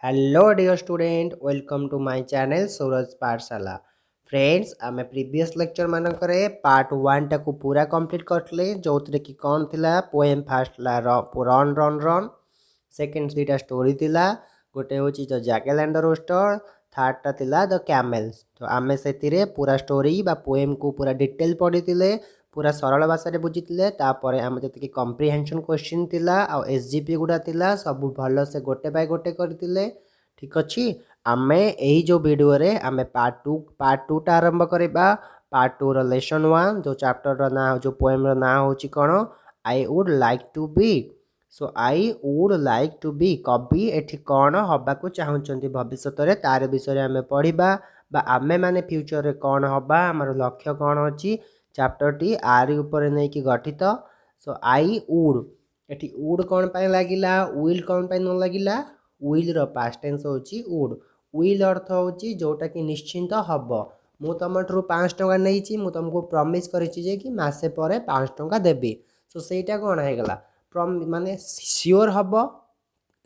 Hello dear student welcome to my channel Suraj Pathshala. Friends आमे previous lecture मानकरे part 1 टाकू पूरा complete करथले जोतरे कि कोन थिला पोएम फर्स्ट ला रन रन रन सेकंड दुईटा स्टोरी थिला गोटे होची the jackal and the rooster third टा थिला द कैमल्स। तो आमे सेतिरे पूरा स्टोरी बा पोएम को पूरा डिटेल पढिथिले पूरा सरल भाषा रे बुझिथिले तापरे आमे जति कॉम्प्रिहेंशन क्वेश्चन थिला आ एसजीपी गुडा थिला सब भलो से गोटे बाय गोटे करथिले। ठीक अछि आमे एही जो वीडियो रे आमे पार्ट 2 टा आरंभ करबा। पार्ट 2 रो लेसन 1 जो चैप्टर रो ना जो पोएम रो ना होची कोन I would like to be. So I would like to be कवि एठी कोन हबा को चाहुचंती भविष्यत रे तार विषय आमे पढिबा बा आमे माने फ्यूचर रे कोन हबा हमर लक्ष्य कोन अछि चैप्टर टी आरी ऊपर नै कि गठित। सो आई वुड एठी वुड कोन पाई लागिला विल कोन पाई न लागिला विल रो पास्ट टेंस होची वुड। विल अर्थ होची जोटा कि निश्चिंत हबो मु तमठरू 5 टका नैची मु तुमको प्रॉमिस करिछि जे कि मासे परे 5 टका देबी। सो सेटा कोन हे गला माने श्योर हबो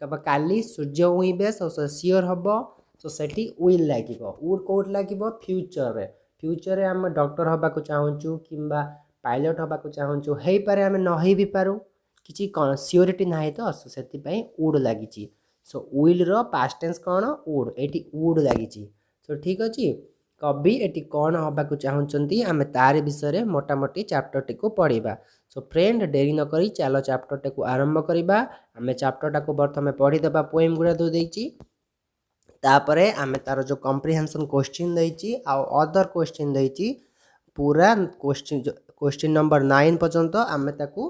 कबा काली सूर्य उइबे सो श्योर हबो। सो सेठी विल लागिबो वुड कोट लागिबो फ्यूचर रे। फ्यूचर रे हम डॉक्टर हबा को चाहूचु किंबा पायलट हबा को चाहूचु हेई पारे हम न हेई भी पारू किछि कोन सियोरिटी नाही तो सेति पई वुड लागिछि। सो विल रो पास्ट टेंस कोन वुड एठी वुड लागिछि। सो ठीक अछि कवि एठी कोन हबा को चाहूचंती आमे तार विषय रे मोटा मोटी चैप्टर टी को पढिबा। सो फ्रेंड देरी न करी चलो चैप्टर टी को आरंभ करिबा। आमे चैप्टर टा को प्रथमे पढि देबा पोएम गुडा दो देछि तापरे आमे तार जो कॉम्प्रिहेंशन क्वेश्चन देछि आ अदर क्वेश्चन देछि पूरा क्वेश्चन नंबर 9 पर्यंत आमे ताकू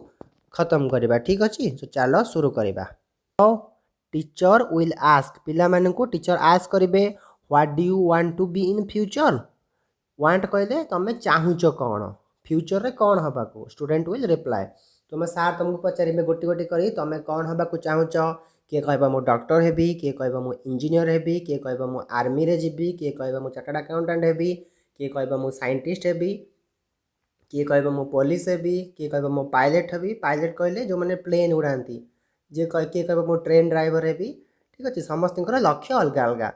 खत्म करिबा। ठीक अछि तो चलो शुरू करिबा। टीचर विल आस्क पिला माने को टीचर आस्क करिवे what do you want to be in future. Want कहले तमे चाहुचो कोन फ्यूचर रे कोन हबा को स्टूडेंट विल रिप्लाई तुम सार तुमको पचारिबे गोटी गोटी करी तमे कोन हबा को चाहुचो किए कहबा मु डॉक्टर हेबी किए कहबा मु इंजीनियर हेबी किए कहबा मु आर्मी रे जिबी किए कहबा मु चार्टर्ड अकाउंटेंट हेबी किए कहबा मु साइंटिस्ट हेबी किए कहबा मु पुलिस हेबी किए कहबा मु पायलट हेबी। पायलट कहले जो माने प्लेन उड़ांती जे किए कहबा मु ट्रेन ड्राइवर हेबी। ठीक अछि समस्तकर लक्ष्य अलगा अलगा।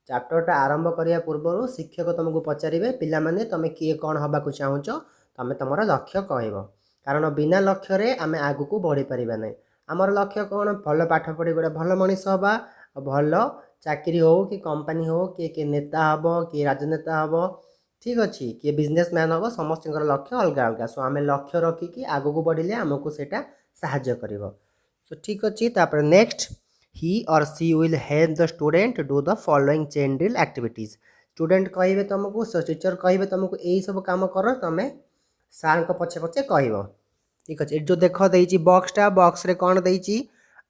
चैप्टर टा आरंभ करिया पूर्व शिक्षक तुमको पचारिबे पिला माने तमे किए कोन हबा को चाहुचो तमे तमरा लक्ष्य कहबो कारण बिना लक्ष्य रे आमे आगु को बढ़ी परिबा नै। हमर लक्ष्य कोन भल पाठ पढी गोटे भल मनीष हबा भल चाकरी हो कि कंपनी हो कि नेता हबो कि राजनेता हबो। ठीक अछि कि बिजनेसमैन हबो समस्तकर लक्ष्य अलगा अलगा। सो आमे लक्ष्य रखी कि आगु को बढ़िले हमको सेटा सहाय्य करिवो। सो ठीक अछि तापर next he or she will help the student do the following chain drill activities। Student कहिबे तुमको सो टीचर कहिबे तुमको एई सब काम करो तमे सार को पछे पछे कहिबो। ठीक अछि जो देखो देइची बॉक्स रे कोन देइची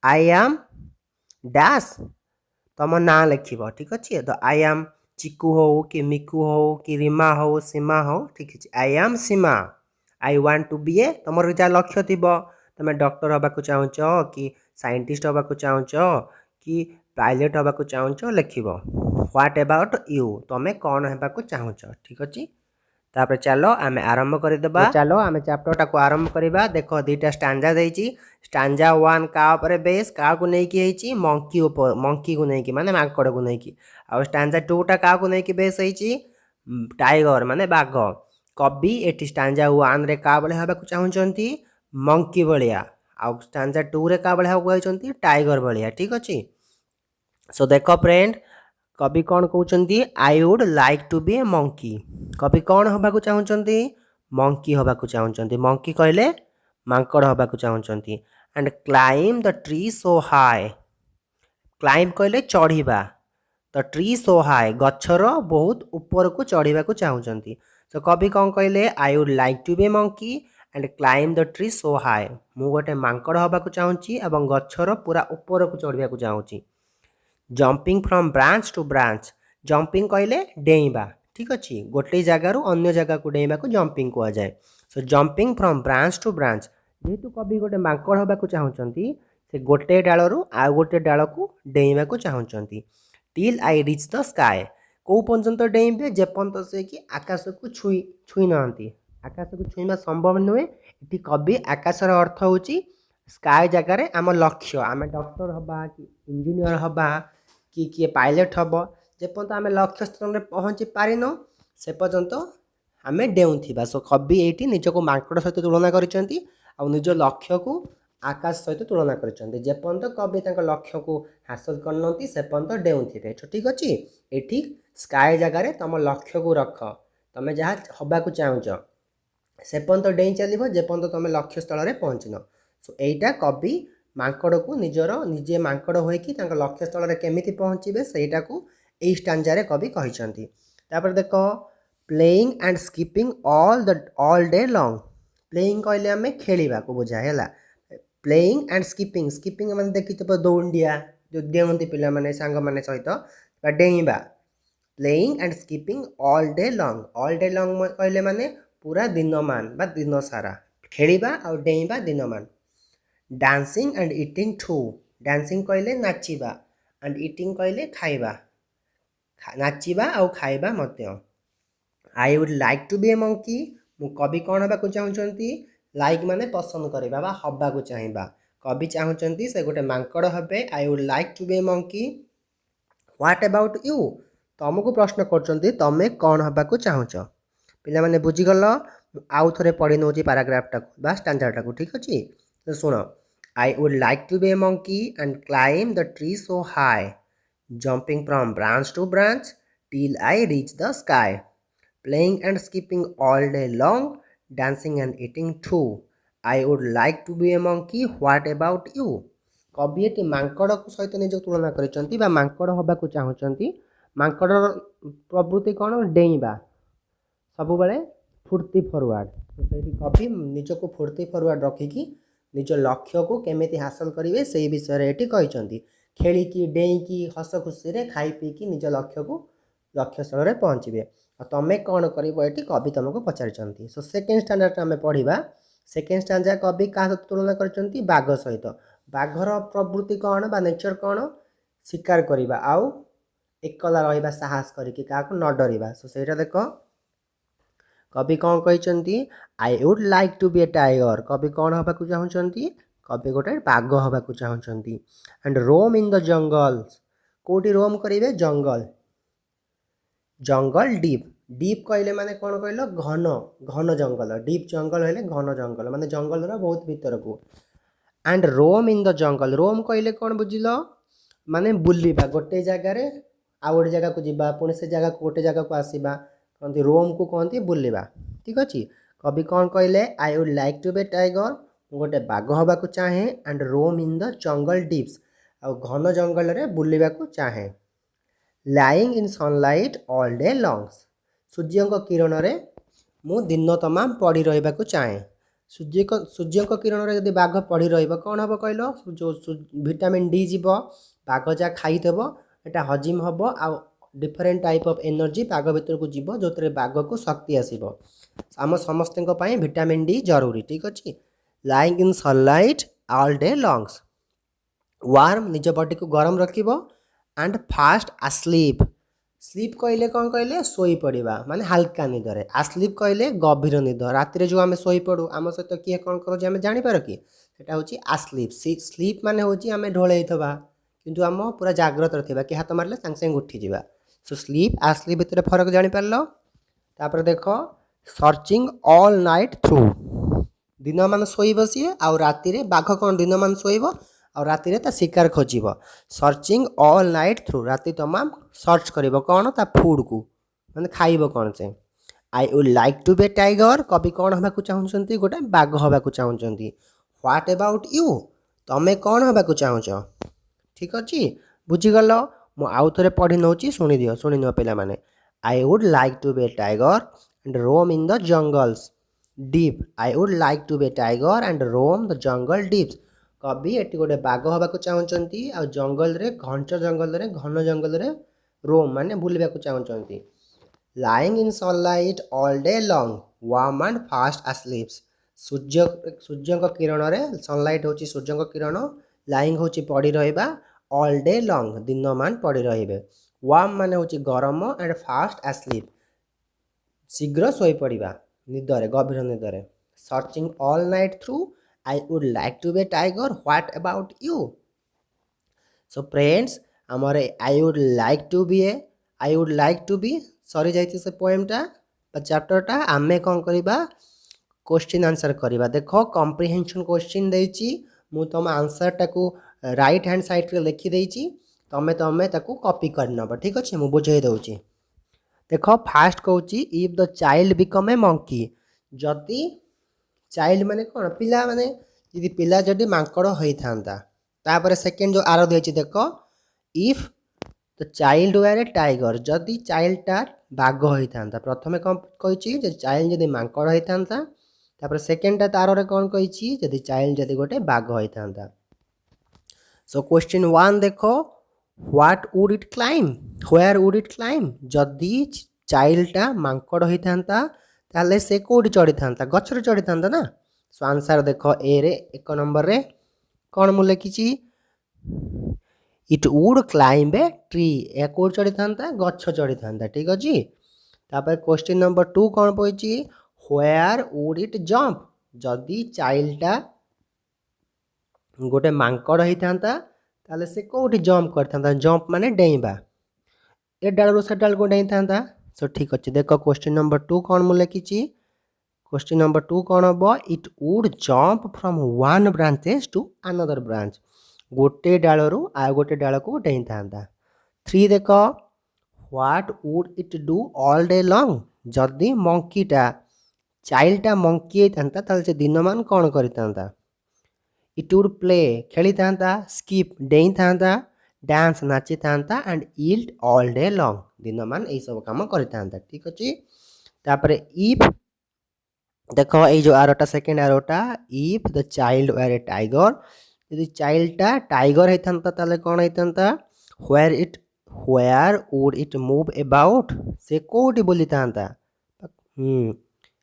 आई एम डैश तम ना लिखिबो। ठीक अछि तो आई एम चिकू हो कि मिकू हो कि रीमा हो सीमा हो। ठीक अछि I am Seema I want to be a तमर जा लक्ष्य थिबो तमे डॉक्टर हबा को चाहुचो कि साइंटिस्ट हबा को चाहुचो कि पायलट हबा को चाहुचो लिखिबो व्हाट अबाउट यू तमे कोन हबा को चाहुचो। ठीक अछि तापर चलो आमे आरंभ करि देबा। तो चलो आमे चैप्टर टा को आरंभ करिबा। देखो दुईटा स्टैंजा देइची स्टैंजा 1 का ऊपर बेस का को नै कि हेची मंकी ऊपर मंकी को नै कि माने माकड़ को नै कि आ स्टैंजा 2 टा का को नै कि बेस हेची टाइगर माने बाघ। कवि एटी स्टैंजा 1 रे का बले हबा को चाहुचंती मंकी बलिया आ स्टैंजा 2 रे का बले हबा कहचंती टाइगर बलिया। ठीक अछि सो देखो फ्रेंड कवि कोन कहउचंती I would like to be a monkey कवि कोन हबा को चाहुचंती मंकी हबा को चाहुचंती। मंकी कहले मांकड़ हबा को चाहुचंती and climb the tree so high climb कहले चढ़ीबा द ट्री सो हाई गछर बहुत ऊपर को चढ़ीबा को चाहुचंती। सो कवि कोन कहले I would like to be a monkey and climb the tree so high मु गोटे मांकड़ हबा को चाहुची एवं गछर पूरा ऊपर को चढ़िबा को चाहुची। Jumping from branch to branch jumping कहले डेइबा। ठीक अछि गोटे जगह रु अन्य जगह को डेइबा को जंपिंग को जाय। So jumping from branch to branch जेतु कवि गोटे मांकड़ हबा को चाहुचंती से गोटे डाल रु आ गोटे डाल को डेइबा को चाहुचंती। Till I reach the sky को पर्यंत डेइबे जे पर्यंत से कि आकाश को छुई नहंती आकाश को छुईमा संभव नुहे। एटी कवि आकाशर अर्थ होची स्काई जगह रे आम लक्ष्य आम डॉक्टर हबा कि इंजीनियर हवा कि किए पायलट हम जेपर्यंत आम लक्ष्य स्थान में पहुँची पारिन से पर्यंत आम डेउथिबा। सो कवि ये निजक माकड़ सहित तुलना करछंती आ निज लक्ष्य को आकाश सहित तुलना करछंती। जेपर्यंत कवि लक्ष्य को हासिल करनती से पर्यंत डेउथिबे। ठीक अच्छे ये स्काए जगार तुम लक्ष्य को रख तुम जहाँ हवा को चाहूच से पर्यंत डेई चलो जेपर्यंत तुम लक्ष्य स्थल में पहुँचन। सो यहीटा कवि माकड़ को निजर निजे माकड़ होइकी लक्ष्य स्थल में केमिति पहुँचे सेटा को यही स्टांजारे कवि कहते। तापर देख playing and skipping all day long. Playing कहले आम खेलवा को बुझाए है। प्लेइंग एंड स्कीपिंग स्कीपिंग मैंने देखी दौड़िया जो डेउंती पिला माने सांग माने सहित डेइबा। Playing and skipping all day long कहले माने पूरा दिन मान बा दिन सारा खेलवा और डेइबा दिन मान। Dancing and eating to dancing कहले नाचिबा एंड इटिंग कहले खाइबा नाचिबा और खाइबा मध्य। I would like to be a monkey मु कवि कौन हवा को चाहूँगी लाइक माने पसंद करवा बा हवा को चाहिए कवि चाहूँगी से गोटे मांकड़ हे। I would like to be a monkey. What about you तुमको प्रश्न कर तमें कौन हवा को चाहूच पिला माने बुझीगल। आउ थे पढ़ी नौ पाराग्राफटा बा स्टांजार्डटा को। ठीक अच्छे तो सुन I would like to be a monkey and climb the tree so high jumping from branch to branch till I reach the sky, playing and skipping all day long, dancing and eating too. I would like to be a monkey. What about you? कवि ये मांकड़ को सहित निज तुलना करछंती बा मांकड़ हवा को चाहूँगी। मांकड़ प्रवृत्ति कौन डेइबा सब बेले फुर्ती फरवार्ड। तो कवि निज को फुर्ती फरवार्ड रखिकी निज लक्ष्य को केमिति हासिल करेंगे से विषय ये कहते। खेलिकी डेईकी हस खुशी खाई पीकी निज लक्ष्य को लक्ष्य स्थल में पहुँचे। तुम्हें कौन कर कवि तुमको पचारि। सो सेकेंड स्टांडर्ड आम पढ़ा। सेकेंड स्टांजा कवि क्या तुलना कर बाघ सहित। बाघर प्रवृत्ति कौन बा नेचर कौन शिकार करवा आउ एकला रहा साहस करके क्या न डरवा। सो से देख कवि कौन कहते I would like to be a tiger कवि कौन हवा को चाहूँगी कवि गोटे बाघ हवा को चाहूँगी। एंड रोम इन द जंगल कोटी रोम करेंगे जंगल जंगल डीप डीप कहले माने कौन कहल घन घन जंगल डीप जंगल है घन जंगल माने जंगल बहुत भीतर को। एंड रोम इन द जंगल रोम कहले कौन बुझिल माने बुलवा गोटे जगार आ गोटे जगह को जीवा पुणी से जगह को गोटे जगह को आसवा कहते रोम को कहते बुलवा। ठीक अच्छे कवि कौन कहले I would like to be tiger गोटे बाघ हवा को चाहे and roam in the jungle deeps आ घन जंगल रे बुलवा को चाहे। Lying in sunlight all day long सूर्य किरण रे मु दिन तमाम पड़ी रहा चाहे। सूर्य किरण रे बाघ पड़ी कौन हम कहल जो विटामिन डी जीव बाघ जहाँ खाईदेव एटा हजिम हम आ डिफरेंट टाइप ऑफ एनर्जी बाघ भीतर को जीव जो बाघ को शक्ति आसब। आम समस्त विटामिन डी जरूरी। ठीक अच्छे lying in sunlight all day long warm निज बॉडी को गरम रखिब एंड फास्ट आस्लीप स्लीप कहले कौन कहले शोई पड़ा माने हल्का निदरे आस्लीप कहले गभीर निद राति जो आम शोई पड़ू आम सहित किए कौन कर जापर कि हूँ आस्लीप स्लीप माने हूँ आम ढोल किंतु आम पूरा जाग्रत रहा कि हाथ मारे सांगे सांगे उठी जा। सो स्लीप आस्लीप भितर फरक जापर। तापर देख सर्चिंग ऑल नाइट थ्रू दिन मान शोब सी आउ राति बाघ कौन दिन मान शोब और राति ता शिकार खोजब। सर्चिंग ऑल नाइट थ्रू राति तमाम सर्च कर कौन ता फूड को मैंने खाइब कौन से। I would like to be tiger कवि कौन हवा को चाहूँगी गोटे बाघ हवा को चाहूँगी। व्हाट अबाउट यू तुम्हें कौन हवा को चाहूच। ठीक अच्छे बुझीगल मु आउ थे पढ़ी नौ शुणी दियो शुणी नियो पिला माने। I would like to be tiger and roam in the jungles deep I would like to be tiger and roam the jungle deeps कवि ये गोटे बाघ हवा को चाहूँगी आ जंगल रे घंच जंगल रे घन जंगल रे रोम माने बुलवा को चाहूँगी। Lying in sunlight all day long warm and fast asleeps सूर्य किरण रे सनलाइट हूँ सूर्य किरण लाइंग हूँ पड़ी रहा ऑल डे लॉन्ग दिन मान पड़ी रे। वार्म माने हूँ गरम एंड फास्ट आस्लीप शीघ्र शोई पड़ा निदरे गभीर निदरे। Searching all night through I would like to be tiger what about you so friends आमर I would like to be सरी जाइए से पोएमटा चैप्टरटा आमे कौन करवा क्वेश्चन आंसर करवा देख कम्प्रिहेंशन क्वेश्चन देची मु तुम आंसरटा को राइट हैंड साइड रे लिखिदेची तमें तमें ताकू कॉपी कर नब ठीक अच्छे मुझे बुझे दूची देख फास्ट कौच if the child become a monkey जदि चाइल्ड माने कौन पिला माने यदि पिला जदि मांकड़ होता तापर सेकेंड जो आर दिए देख if the child were a tiger जदि चाइल्डटा बाघ होता प्रथम कौन कही चाइल्ड जदि मांकड़ होता तापर सेकेंडटा तार कौन कही जदि चाइल्ड जदि गोटे बाघ होता सो क्वेश्चन 1 देखो what would it climb where would it climb जदि चाइल्डटा मांकड़ होता ताले से कोडी चढ़ी था गछरे चढ़ी था ना सो आंसर देखो ए रे 1 नंबर रे कौन मु लिखी it would climb a tree A code चढ़ी था गछ चढ़ी था ठीक अच्छे तापर क्वेश्चन नंबर 2 कौन पड़ी व्हेयर वुड इट जंप जदि चाइल्डटा गोटे मांकड़ होता ताले से कोडी जंप करता जंप माने डेइबा ए डाल से डाल को डेई था सो ठीक अच्छे देख क्वेश्चन नंबर 2 कौन मु लिखी क्वेश्चन नंबर 2 कौन हम it would jump from one branches to another branch गोटे डाल रु आ गोटे डाल को डेई था 3 देख what would it do all day long जदि मंकीटा चाइल्डटा मंकी होता से दिन मान कौन करता इट वुड प्ले खेली था स्किप डेई था डांस नाची था and eat all day long दिन मान यही सब कम करता ठीक अच्छे तापर इफ देख ये जो आरोटा सेकेंड आरोटा if the child were a tiger यदि चाइल्डटा टाइगर होता कौन होता where would it move about से कोटी बोली था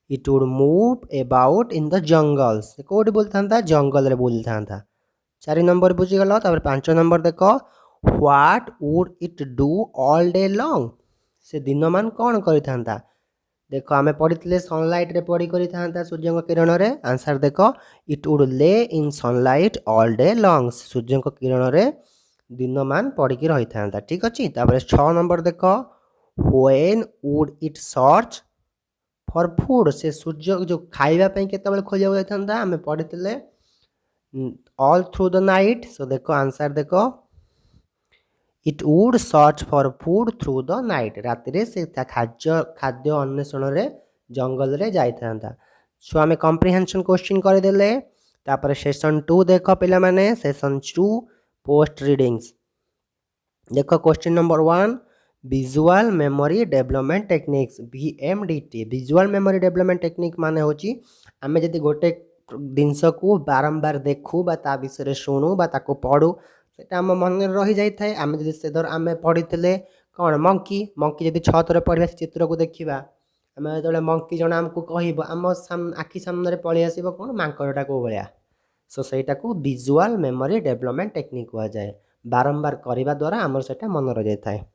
it would move about in the jungle से कोटी बोलता जंगल रे बोली था 4 नंबर बुझीगल 5 नंबर देख what would it do all day long से दिन मान कौन करता देख आम पढ़ी सनलाइट रे पढ़ी कर सूर्य किरण रे आंसर देख it would lay in sunlight all day long सूर्य किरण रे दिन मान पढ़ी रही था ठीक अच्छे 6 नंबर देख when would it search for food से सूर्य जो खावाई के खोजा जाता आम पढ़ी ऑल थ्रू द नाइट सो देख आंसर देख it would search for food through the night राति से खाद्य अन्वेषण रे जंगल रे जाता सो आम कम्प्रिहेंशन क्वेश्चन करदे तापर सेशन 2 देख पिला माने सेशन 2 पोस्ट रीडिंग्स देख question number 1 visual memory development techniques VMDT visual memory development technique माने होची आमे जदि गोटे जिनस को बारंबार देखू बा ता विषय शुणु बा ताको पढ़ू सेटा आम मन रही जाए आम जब से धर आम पढ़ी कौन मंकी मंकी जब 6 थर पढ़ा चित्र को देखा आम जो मंकी जन आमको कह आम आखि सामने पलि आस कौन मांकड़टा को भाया सो सहीटा को विजुअल मेमोरी डेवलपमेंट टेक्निक कह जाए बारंबार करने द्वारा आमर से मन रही जाए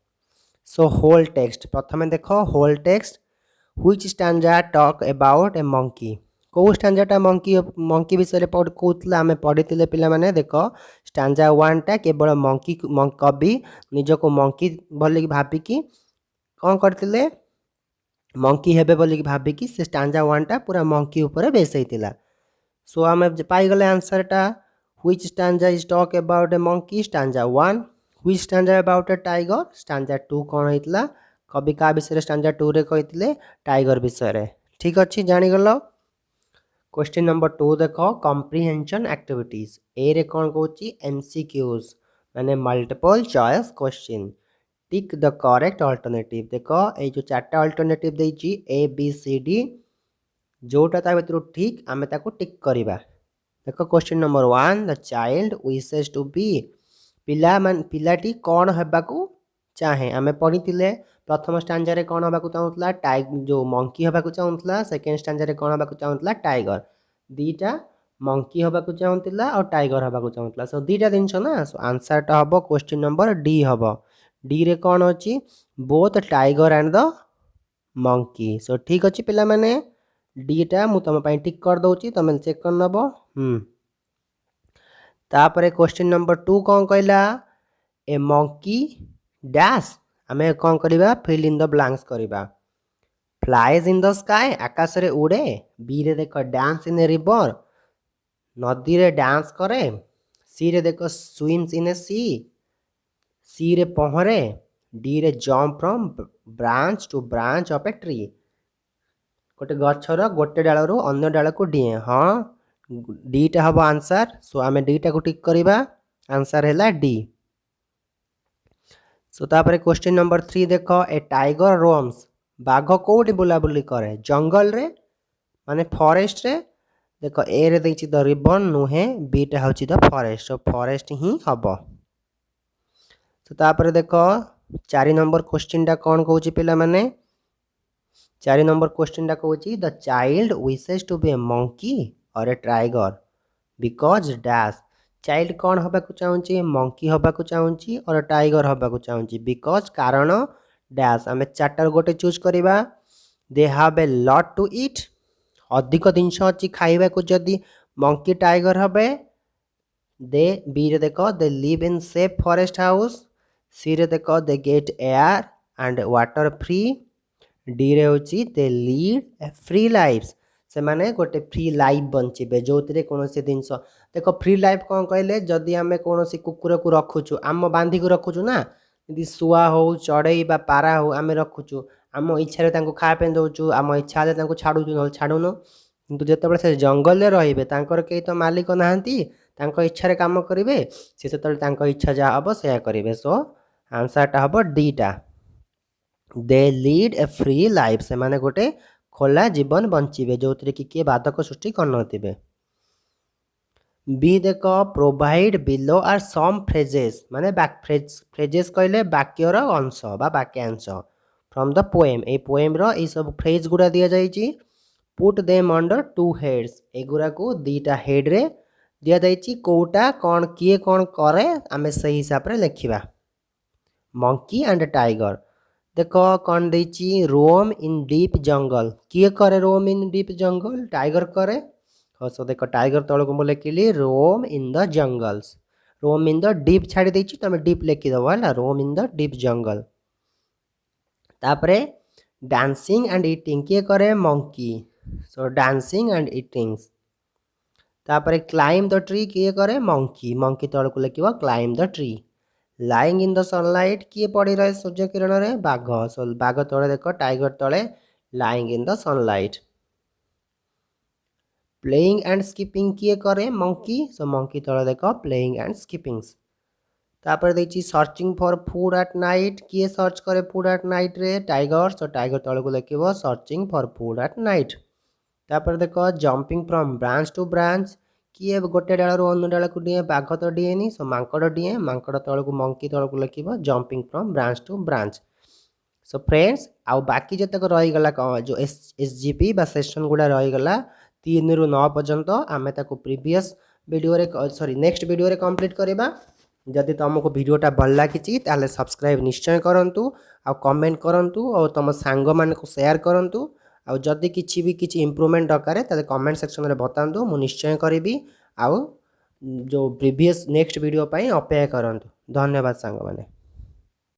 सो होल टेक्स्ट प्रथम देख whole text which stanza talk about a monkey कौ स्टांजाटा मंकी विषय कहला आम पढ़ी पे देख स्टांजा 1 टा केवल मंकी कवि निजक मंकी बोल भाविकी कौन करते मंकी हेबे बोल भाविकी से स्टांजा 1 टा पूरा मंकी उपर बेस होता सो आम पाईगले आंसरटा which stanza is talk about a monkey stanza 1 which stanza about a tiger stanza 2 कौन होता कवि क्या विषय स्टांजा 2 रे कहते टाइगर विषय ठीक अच्छे जानीगल क्वेश्चन नंबर 2 देख कम्प्रिहेंशन एक्टिविटीज ए रे कौन कहूँ MCQs माने multiple choice question tick the correct alternative देख ये जो 4टा अल्टरनेटिव देछि ABCD जोटा ता भीतर ठीक आम टिक करवा देख question number 1 the child wishes to be पिलाटी कौन होबाकू चाहे आम पढ़ी प्रथम स्टांजा कौन होगा चाहूला जो मंकी होगा चाहूला सेकेंड स्टांजा कौन होगा चाहूला टाइगर दीटा मंकी होगा चाहूला और टाइगर होगा चाहूला सो दीटा जिनस ना सो आंसरटा हम क्वेश्चन नंबर D हम डी रे कौन अच्छी both tiger and the monkey so ठीक अच्छे पिला माने डीटा मु तुम टिक कर दूची तुम चेक कर नब तापर क्वेश्चन नंबर 2 कौन कहला ए मंकी डैश आम कौन करवा फिल इन द ब्लैंक्स करवा फ्लाइज इन द स्काई आकाश रे उड़े बी रे देख डांस इन ए रिवर नदी रे डांस करे सी रे देख स्विम्स इन ए सी रे पहरे डी रे jump from branch to branch of a tree गोटे गचर गोटे डाल रु अन्य डाल को डिए हाँ डीटा हम आंसर सो आम डीटा को टिक करवा आंसर है डी। सो तापर क्वेश्चन नंबर 3 देख ए टाइगर रोम्स बाघ कौटी बुलाबुली करे जंगल रे माने फॉरेस्ट रे देख ए रे देखी द रिबन नुहे बीटा हूँ द फॉरेस्ट सो फॉरेस्ट ही हम। तो तापर देख 4 नंबर क्वेश्चन टा कौन कहूँ पिला माने 4 नंबर क्वेश्चन टा कहूँ the child wishes to be a monkey or a tiger because dash child कौन हवा को चाहूँगी मंकी हवा को चाहूँगी और टाइगर हवा को चाहूँगी बिकॉज कारण डैश आम 4टार गोटे चूज करवा they have a lot to it अधिक जिनस अच्छी खाइबा को जदि मंकी टाइगर हबे दे बी रे देख they live in safe forest house C रे देख they get air and water free D रे होची they lead a free life से माने गोटे फ्री लाइफ बंचे जो कौन जिनस देख फ्री लाइफ कौन कहले जदि आम कौन कुकुर को रखुचु आम बांधिक रखुचु ना यदि शुआ हो चढ़ई बा पारा हो आम रखुचु आम इच्छा खावाई दौचु आम इच्छा हेल्ले छाड़ू ना छाड़ून किंतु जिते से जंगल में रे कई तो मालिक नहांती इच्छा काम करेंगे सी से इच्छा जहाँ हम से करेंगे सो आंसरटा हम डीटा they lead a free life से माने गोटे खोला जीवन बंचे जो कि किए बाधक सृष्टि कर बी देख provide below are some phrases माने फ्रेजेस कहले वाक्यर अंश बा वाक्यांश from the poem a poem रो ए सब फ्रेज गुड़ा दिया जाइए पुट देम अंडर 2 हेड्स एगुरा को 2टा हेड रे दिया जाइए कोटा कौन किए कौन करे आमे सही हिसाब रे लिखिबा मंकी एंड टाइगर देख कौन देची रोम इन डीप जंगल किए करे रोम इन डीप जंगल टाइगर करे हाँ सो देख टाइगर तौक मुझे लिखिली roam in the jungles roam in the deep छाड़ी देची तुम डीप लिखिदेव है रोम इन द डीप जंगल तापरे डांसिंग एंड इटिंग किए करे मंकी सो डांसिंग एंड इटिंग्स तापरे क्लाइम द ट्री किए करे मंकी मंकी तौक लिख climb the tree lying in the sunlight किए पड़ी रहे सूर्य किरण रे बाघ सो बाघ तले देख टाइगर तले lying in the sunlight playing and skipping किए करे मंकी सो मंकी तले देख प्लेइंग एंड स्कीपिंग्स तापर देखी searching for food at night किए सर्च करे फूड एट नाइट रे टाइगर सो टाइगर तले को लिखिबो searching for food at night तापर देख jumping from branch to branch किए गोटे डाल अन्य डाल को डिए बाघ तो डिएनी सो मांकड़ डिए मांकड़ तौक मंकी तौक लिख jumping from branch to branch so friends आउ बाकी जतक रहीगला जो एसजीपी बा सेक्शन गुड़ा रहीगला 3 ରୁ 9 पर्यंत आम previous video sorry next video complete करवा जदि तुमको वीडियोटा भल लगी ताले सब्सक्राइब निश्चय करूँ आ कमेंट करूँ और तुम सांग मान को शेयर करूँ आउ जदि किसी भी किसी इम्प्रूवमेंट दरकार ताले कमेंट सेक्शन में बतातु मु निश्चय करी आउ जो प्रीवियस नेक्स्ट वीडियो अपेक्षा करूँ। धन्यवाद सांग माने।